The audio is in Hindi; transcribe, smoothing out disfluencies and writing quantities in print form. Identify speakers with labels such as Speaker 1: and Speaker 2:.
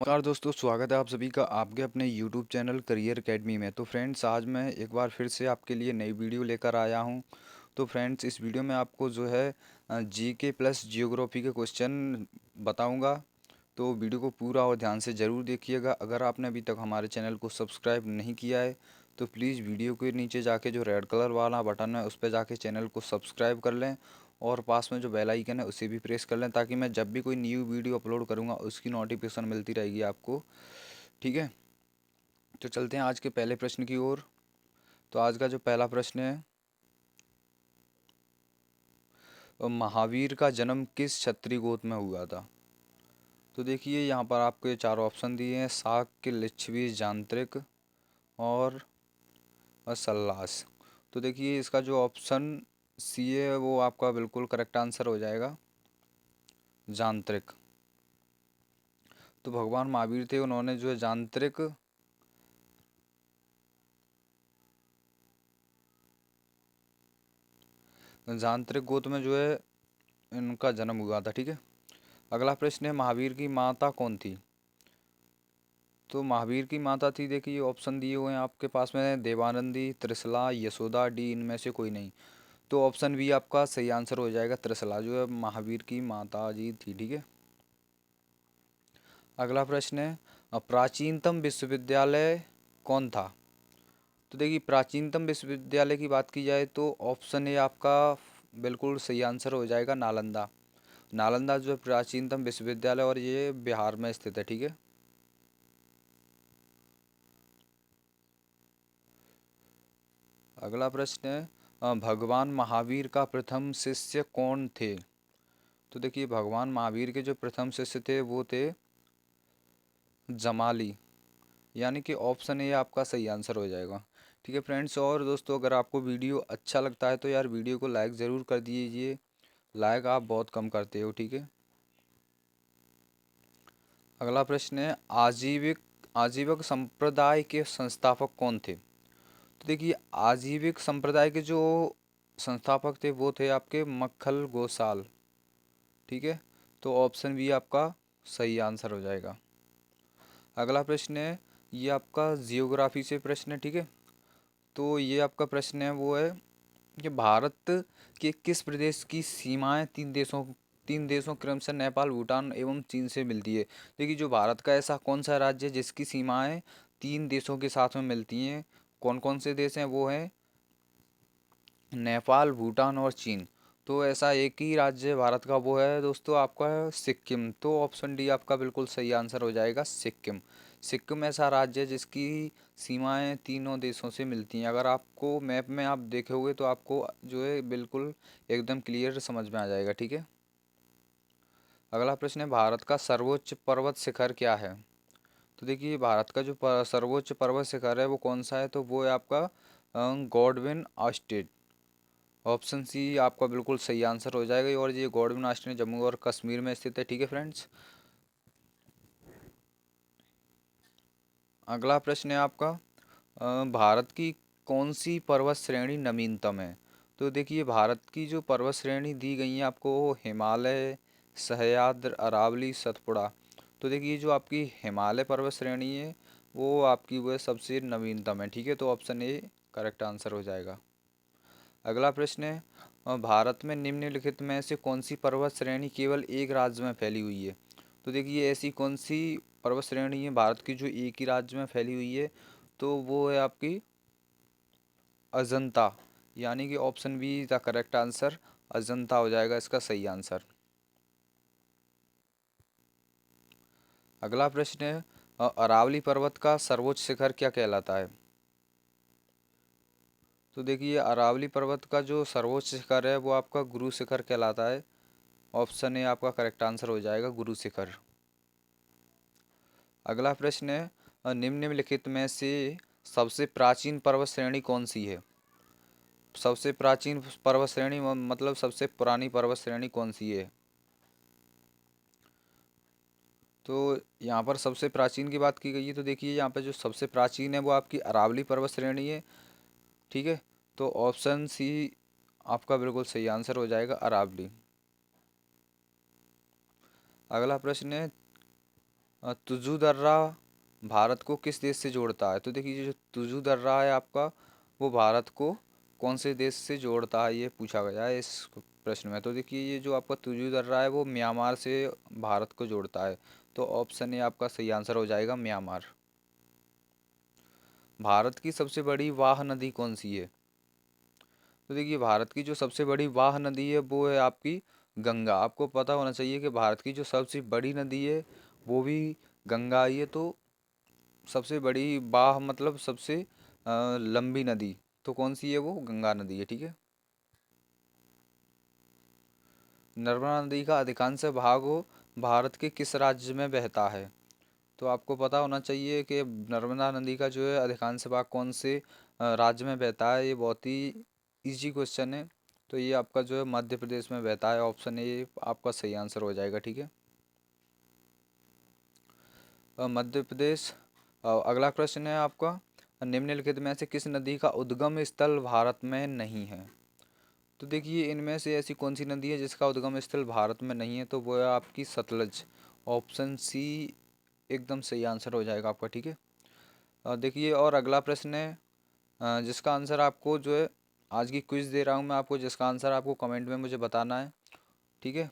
Speaker 1: नमस्कार दोस्तों, स्वागत है आप सभी का आपके अपने YouTube चैनल करियर एकेडमी में। तो फ्रेंड्स, आज मैं एक बार फिर से आपके लिए नई वीडियो लेकर आया हूं। तो फ्रेंड्स, इस वीडियो में आपको जो है जीके प्लस जियोग्राफी के क्वेश्चन बताऊंगा। तो वीडियो को पूरा और ध्यान से ज़रूर देखिएगा। अगर आपने अभी तक हमारे चैनल को सब्सक्राइब नहीं किया है तो प्लीज़ वीडियो के नीचे जाके जो रेड कलर वाला बटन है उस पर जाके चैनल को सब्सक्राइब कर लें और पास में जो बेल आइकन है उसे भी प्रेस कर लें, ताकि मैं जब भी कोई न्यू वीडियो अपलोड करूँगा उसकी नोटिफिकेशन मिलती रहेगी आपको। ठीक है, तो चलते हैं आज के पहले प्रश्न की ओर। तो आज का जो पहला प्रश्न है, महावीर का जन्म किस क्षत्रिय गोत्र में हुआ था? तो देखिए, यहाँ पर आपको ये चार ऑप्शन दिए हैं: शाक्य, लिच्छवी, जांत्रिक और सल्लास। तो देखिए, इसका जो ऑप्शन सी है वो आपका बिल्कुल करेक्ट आंसर हो जाएगा, जांत्रिक। तो भगवान महावीर थे, उन्होंने जो है जांत्रिक गोत्र में जो है इनका जन्म हुआ था। ठीक है, अगला प्रश्न है, महावीर की माता कौन थी? तो महावीर की माता थी, देखिए ऑप्शन दिए हुए हैं आपके पास में: देवानंदी, त्रिशला, यशोदा, डी इनमें से कोई नहीं। तो ऑप्शन बी आपका सही आंसर हो जाएगा, त्रिशला जो है महावीर की माता जी थी। ठीक है, अगला प्रश्न है, प्राचीनतम विश्वविद्यालय कौन था? तो देखिए, प्राचीनतम विश्वविद्यालय की बात की जाए तो ऑप्शन ए आपका बिल्कुल सही आंसर हो जाएगा, नालंदा। नालंदा जो है प्राचीनतम विश्वविद्यालय और ये बिहार में स्थित है। ठीक है, अगला प्रश्न है, भगवान महावीर का प्रथम शिष्य कौन थे? तो देखिए, भगवान महावीर के जो प्रथम शिष्य थे वो थे जमाली, यानी कि ऑप्शन ए आपका सही आंसर हो जाएगा। ठीक है फ्रेंड्स, और दोस्तों, अगर आपको वीडियो अच्छा लगता है तो यार वीडियो को लाइक ज़रूर कर दीजिए। लाइक आप बहुत कम करते हो। ठीक है, अगला प्रश्न है, आजीविक आजीवक संप्रदाय के संस्थापक कौन थे? तो देखिए, आजीविक संप्रदाय के जो संस्थापक थे वो थे आपके मक्खल गोसाल। ठीक है, तो ऑप्शन बी आपका सही आंसर हो जाएगा। अगला प्रश्न है, ये आपका जियोग्राफी से प्रश्न है। ठीक है, तो ये आपका प्रश्न है वो है कि भारत के किस प्रदेश की सीमाएं तीन देशों क्रमशः नेपाल, भूटान एवं चीन से मिलती है? देखिए, जो भारत का ऐसा कौन सा राज्य है जिसकी सीमाएं तीन देशों के साथ में मिलती हैं? कौन कौन से देश हैं? वो हैं नेपाल, भूटान और चीन। तो ऐसा एक ही राज्य भारत का, वो है दोस्तों आपका सिक्किम। तो ऑप्शन डी आपका बिल्कुल सही आंसर हो जाएगा, सिक्किम। सिक्किम ऐसा राज्य है जिसकी सीमाएं तीनों देशों से मिलती हैं। अगर आपको मैप में आप देखोगे तो आपको जो है बिल्कुल एकदम क्लियर समझ में आ जाएगा। ठीक है, अगला प्रश्न है, भारत का सर्वोच्च पर्वत शिखर क्या है? तो देखिए, भारत का जो सर्वोच्च पर्वत शिखर है वो कौन सा है? तो वो है आपका गॉडविन ऑस्टेड। ऑप्शन सी आपका बिल्कुल सही आंसर हो जाएगा, और ये गॉडविन आश्रम जम्मू और कश्मीर में स्थित है। ठीक है फ्रेंड्स, अगला प्रश्न है आपका, भारत की कौन सी पर्वत श्रेणी नवीनतम है? तो देखिए, भारत की जो पर्वत श्रेणी दी गई है आपको वो हिमालय, सह्याद्री, अरावली, सतपुड़ा। तो देखिए, जो आपकी हिमालय पर्वत श्रेणी है वो आपकी वो सबसे नवीनतम है। ठीक है, तो ऑप्शन ए करेक्ट आंसर हो जाएगा। अगला प्रश्न है, भारत में निम्नलिखित में से कौन सी पर्वत श्रेणी केवल एक राज्य में फैली हुई है? तो देखिए, ऐसी कौन सी पर्वत श्रेणी है भारत की जो एक ही राज्य में फैली हुई है? तो वो है आपकी अजंता, यानी कि option be the correct answer, Ajanta हो जाएगा इसका सही आंसर। अगला प्रश्न है, अरावली पर्वत का सर्वोच्च शिखर क्या कहलाता है? तो देखिए, अरावली पर्वत का जो सर्वोच्च शिखर है वो आपका गुरु शिखर कहलाता है। ऑप्शन ए आपका करेक्ट आंसर हो जाएगा, गुरु शिखर। अगला प्रश्न है, निम्नलिखित में से सबसे प्राचीन पर्वत श्रेणी कौन सी है? सबसे प्राचीन पर्वत श्रेणी मतलब सबसे पुरानी पर्वत श्रेणी कौन सी है? तो यहाँ पर सबसे प्राचीन की बात की गई है, तो देखिए यहाँ पर जो सबसे प्राचीन है वो आपकी अरावली पर्वत श्रेणी है। ठीक है, तो ऑप्शन सी आपका बिल्कुल सही आंसर हो जाएगा, अरावली। अगला प्रश्न है, तुजू दर्रा भारत को किस देश से जोड़ता है? तो देखिए जो तुजू दर्रा है आपका, वो भारत को कौन से देश से जोड़ता है, ये पूछा गया है इस प्रश्न में। तो देखिए ये जो आपका तुजू दर्रा है वो म्यांमार से भारत को जोड़ता है। तो ऑप्शन ए आपका सही आंसर हो जाएगा, म्यांमार। भारत की सबसे बड़ी वाह नदी कौन सी है? तो देखिए भारत की जो सबसे बड़ी वाह नदी है वो है आपकी गंगा। आपको पता होना चाहिए कि भारत की जो सबसे बड़ी नदी है वो भी गंगा ही है। तो सबसे बड़ी वाह मतलब सबसे लंबी नदी तो कौन सी है? वो गंगा नदी है, ठीक है। नर्मदा नदी का अधिकांश भाग हो भारत के किस राज्य में बहता है? तो आपको पता होना चाहिए कि नर्मदा नदी का जो है अधिकांश भाग कौन से राज्य में बहता है। ये बहुत ही इजी क्वेश्चन है। तो ये आपका जो है मध्य प्रदेश में बहता है। ऑप्शन ए आपका सही आंसर हो जाएगा, ठीक है। मध्य प्रदेश। अगला प्रश्न है आपका, निम्नलिखित में से किस नदी का उद्गम स्थल भारत में नहीं है? तो देखिए इनमें से ऐसी कौन सी नदी है जिसका उद्गम स्थल भारत में नहीं है? तो वो है आपकी सतलज। ऑप्शन सी एकदम सही आंसर हो जाएगा आपका, ठीक है। देखिए और अगला प्रश्न है, जिसका आंसर आपको जो है आज की क्विज दे रहा हूँ मैं आपको, जिसका आंसर आपको कमेंट में मुझे बताना है, ठीक है।